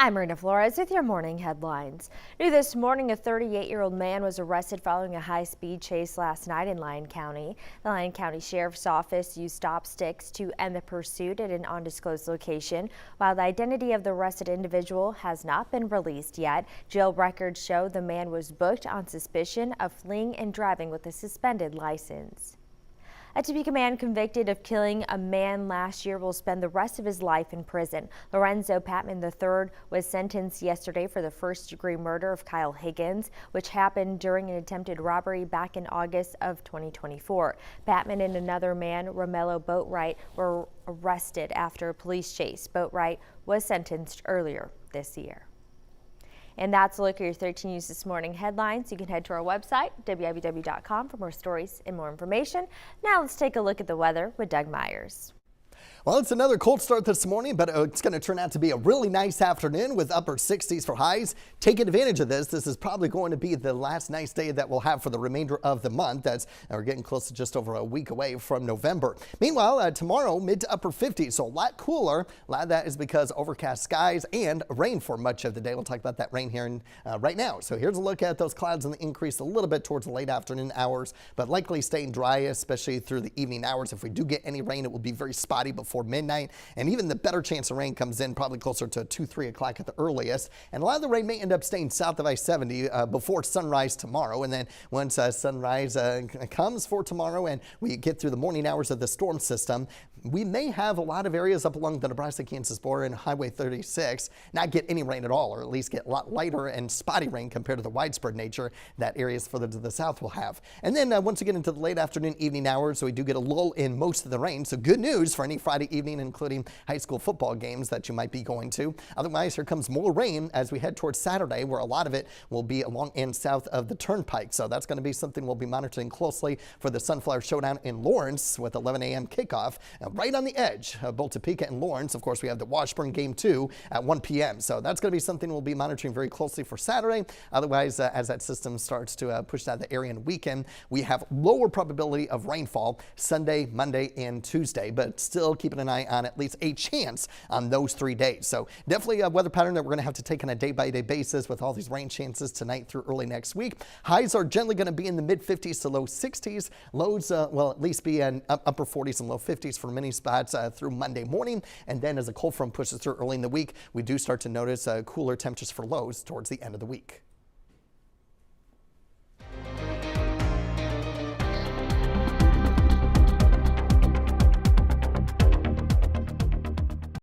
I'm Marina Flores with your morning headlines. New this morning, a 38-year-old man was arrested following a high-speed chase last night in Lyon County. The Lyon County Sheriff's Office used stop sticks to end the pursuit at an undisclosed location. While the identity of the arrested individual has not been released yet, jail records show the man was booked on suspicion of fleeing and driving with a suspended license. A Topeka man convicted of killing a man last year will spend the rest of his life in prison. Lorenzo Patman III was sentenced yesterday for the first-degree murder of Kyle Higgins, which happened during an attempted robbery back in August of 2024. Patman and another man, Romello Boatwright, were arrested after a police chase. Boatwright was sentenced earlier this year. And that's a look at your 13 News This Morning headlines. You can head to our website, WIBW.com, for more stories and more information. Now let's take a look at the weather with Doug Myers. Well, it's another cold start this morning, but it's going to turn out to be a really nice afternoon with upper 60s for highs. Taking advantage of this, this is probably going to be the last nice day that we'll have for the remainder of the month, as we're getting close to just over a week away from November. Meanwhile, tomorrow, mid to upper 50s, so a lot cooler. A lot of that is because overcast skies and rain for much of the day. We'll talk about that rain here right now. So here's a look at those clouds and the increase a little bit towards the late afternoon hours, but likely staying dry, especially through the evening hours. If we do get any rain, it will be very spotty before midnight, and even the better chance of rain comes in probably closer to 2-3 o'clock at the earliest. And a lot of the rain may end up staying south of I-70 before sunrise tomorrow. And then once sunrise comes for tomorrow and we get through the morning hours of the storm system, we may have a lot of areas up along the Nebraska-Kansas border and Highway 36 not get any rain at all, or at least get a lot lighter and spotty rain compared to the widespread nature that areas further to the south will have. And then once we get into the late afternoon, evening hours, so we do get a lull in most of the rain. So good news for any Friday evening, including high school football games that you might be going to. Otherwise, here comes more rain as we head towards Saturday, where a lot of it will be along and south of the Turnpike. So that's going to be something we'll be monitoring closely for the Sunflower Showdown in Lawrence with 11 a.m. kickoff. Right on the edge of both Topeka and Lawrence. Of course, we have the Washburn game too at 1 p.m. So that's going to be something we'll be monitoring very closely for Saturday. Otherwise, as that system starts to push out the area in the weekend, we have lower probability of rainfall Sunday, Monday, and Tuesday, but still keeping an eye on at least a chance on those 3 days. So definitely a weather pattern that we're going to have to take on a day-by-day basis with all these rain chances tonight through early next week. Highs are generally going to be in the mid-50s to low 60s. Lows will at least be in upper 40s and low 50s for many spots through Monday morning. And then as a cold front pushes through early in the week, we do start to notice cooler temperatures for lows towards the end of the week.